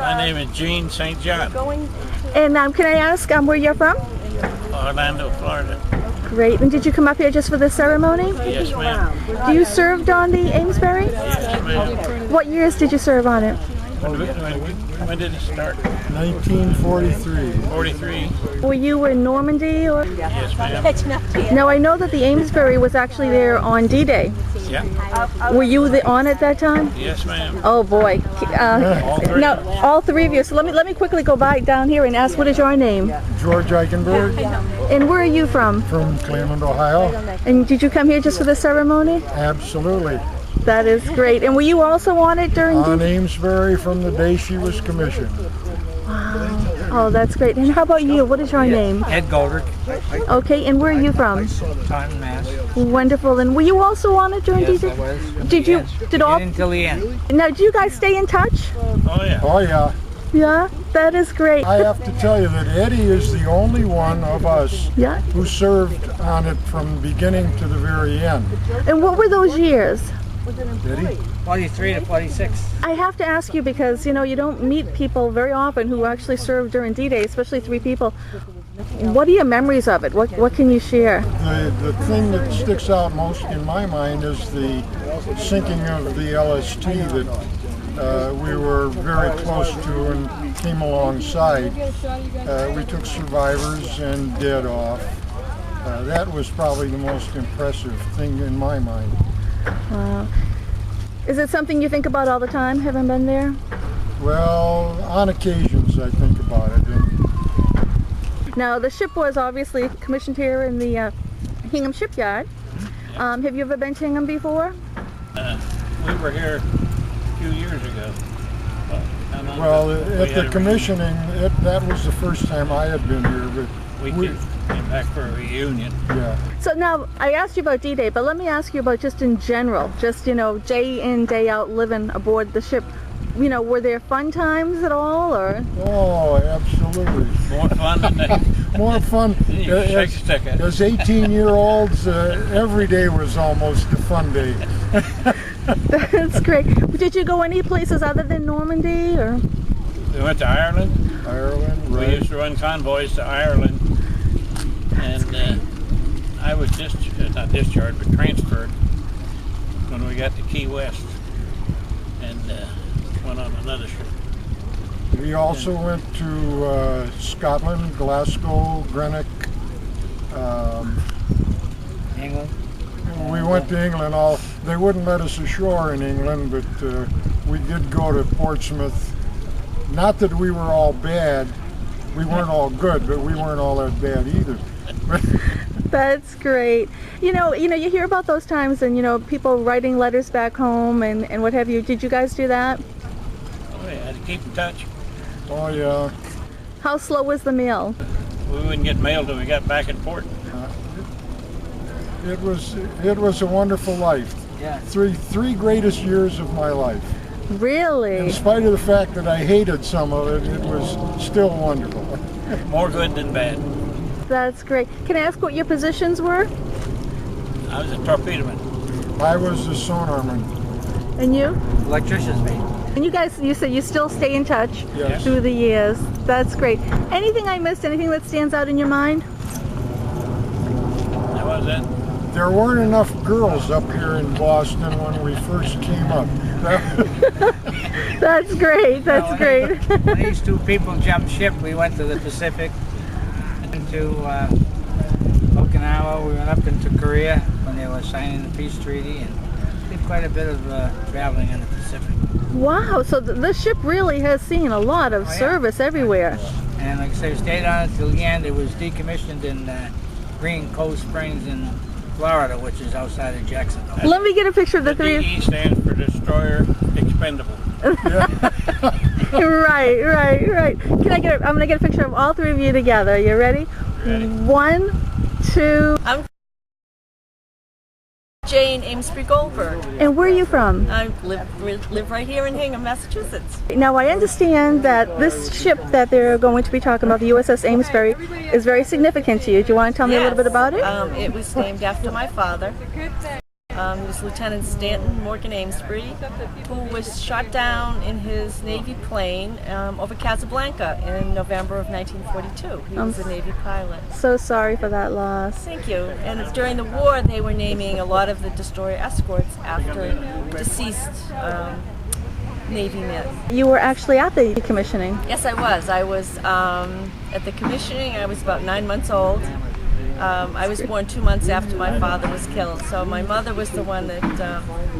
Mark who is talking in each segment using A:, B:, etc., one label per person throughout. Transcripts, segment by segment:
A: My name is Gene St. John,
B: And can I ask where you're from?
A: Orlando, Florida.
B: Great. And did you come up here just for this ceremony?
A: Yes, ma'am.
B: Do you served on the Amesbury?
A: Yes, ma'am.
B: What years did you serve on it?
A: When did it start?
C: 1943.
A: 43.
B: Were you in Normandy or?
A: Yes, ma'am.
B: Now I know that the Amesbury was actually there on D-Day.
A: Yeah.
B: Were you on at that time?
A: Yes, ma'am.
B: Oh boy.
A: All three.
B: No, all three of you. So let me quickly go back down here and ask, what is your name?
C: George Eichenberg
B: And where are you from?
C: from Cleveland, Ohio.
B: And did you come here just for the ceremony?
C: Absolutely.
B: That is great. And were you also on it during
C: On
B: D-Day?
C: Amesbury from the day she was commissioned.
B: Oh, that's great. And how about you? What is your name?
D: Ed Goldrick,
B: Okay, and where are you from?
D: Taunton, Mass.
B: Wonderful. And were you also on it during
D: Yes,
B: D-Day?
D: I was.
B: Did you? Did all?
D: Until the end.
B: Now, do you guys stay in touch?
A: Oh, yeah.
C: Oh yeah.
B: Yeah, that is great.
C: I have to tell you that Eddie is the only one of us
B: Yeah.
C: who served on it from beginning to the very end.
B: And what were those years?
C: Eddie?
D: 43 to 46.
B: I have to ask you because, you know, you don't meet people very often who actually served during D-Day, especially three people. What are your memories of it? What can you share?
C: The thing that sticks out most in my mind is the sinking of the LST that we were very close to and came alongside. We took survivors and dead off. That was probably the most impressive thing in my mind.
B: Is it something you think about all the time, having been there?
C: Well, on occasions I think about it. And
B: Now, the ship was obviously commissioned here in the Hingham Shipyard. Have you ever been to Hingham before?
A: We were here a few years ago.
C: well,
A: We
C: at
A: had
C: the
A: a
C: commissioning, that was the first time I had been here. But
A: We came back for a reunion.
C: yeah.
B: So now, I asked you about D-Day, but let me ask you about just in general, just, you know, day in, day out living aboard the ship. You know, were there fun times at all, or?
C: Oh, absolutely.
A: More fun than that.
C: More fun.
A: You shake a stick at it.
C: As 18-year-olds, every day was almost a fun day.
B: That's great. Did you go any places other than Normandy, or?
A: We went to Ireland.
C: Ireland,
A: We
C: right?
A: used to run convoys to Ireland. And I was not discharged, but transferred when we got to Key West and went on another ship.
C: We also went to Scotland, Glasgow, Greenock.
D: England.
C: We went to England. They wouldn't let us ashore in England, but we did go to Portsmouth. Not that we were all bad. We weren't all good, but we weren't all that bad either.
B: That's great. You know, you hear about those times and, you know, people writing letters back home and what have you. Did you guys do that?
A: Oh, yeah, had to keep in touch.
C: Oh yeah.
B: How slow was the mail?
A: We wouldn't get mail till we got back in port.
C: It was a wonderful life.
D: Yeah.
C: Three greatest years of my life.
B: Really?
C: In spite of the fact that I hated some of it, it was still wonderful.
A: More good than bad.
B: That's great. Can I ask what your positions were?
A: I was a torpedoman.
C: I was a sonarman.
B: And you?
D: Electrician's mate.
B: And you guys, you said you still stay in touch
C: Yes.
B: through the years. That's great. Anything I missed? Anything that stands out in your mind?
A: That was it.
C: There weren't enough girls up here in Boston when we first came up.
B: That's great. That's great.
D: When these two people jumped ship, we went to the Pacific, into Okinawa. We went up into Korea when they were signing the peace treaty, and did quite a bit of traveling in the Pacific.
B: Wow. So this ship really has seen a lot of service everywhere.
D: And like I say, we stayed on it till the end. It was decommissioned in Green Cove Springs in Florida, which is outside of Jacksonville.
B: Let me get a picture of the three.
A: DE stands for Destroyer Expendable.
B: Right. I'm gonna get a picture of all three of you together. You ready?
A: Ready.
B: 1, 2.
E: I'm Jane Amesbury Goldberg.
B: And where are you from?
E: I live right here in Hingham, Massachusetts.
B: Now I understand that this ship that they're going to be talking about, the USS Amesbury, is very significant to you. Do you want to tell me a little bit about it?
E: It was named after my father. He was Lieutenant Stanton Morgan Amesbury, who was shot down in his Navy plane over Casablanca in November of 1942. He was a Navy pilot.
B: So sorry for that loss.
E: Thank you. And during the war, they were naming a lot of the destroyer escorts after deceased Navy men.
B: You were actually at the commissioning.
E: Yes, I was. I was at the commissioning. I was about 9 months old. I was born 2 months after my father was killed, so my mother was the one that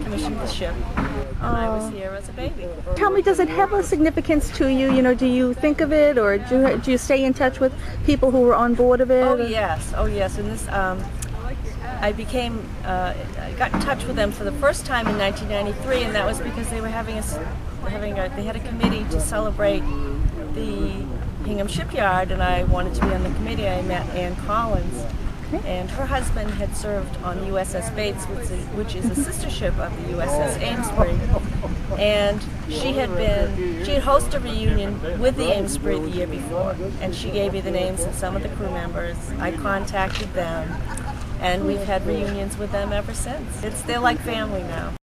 E: commissioned the ship, and I was here as a baby.
B: Tell me, does it have a significance to you? You know, do you think of it, or do you stay in touch with people who were on board of it?
E: Oh yes, oh yes. And this, I got in touch with them for the first time in 1993, and that was because they were they had a committee to celebrate the Hingham Shipyard, and I wanted to be on the committee. I met Ann Collins, and her husband had served on USS Bates, which is a sister ship of the USS Amesbury, and she had hosted a reunion with the Amesbury the year before, and she gave me the names of some of the crew members. I contacted them, and we've had reunions with them ever since. They're like family now.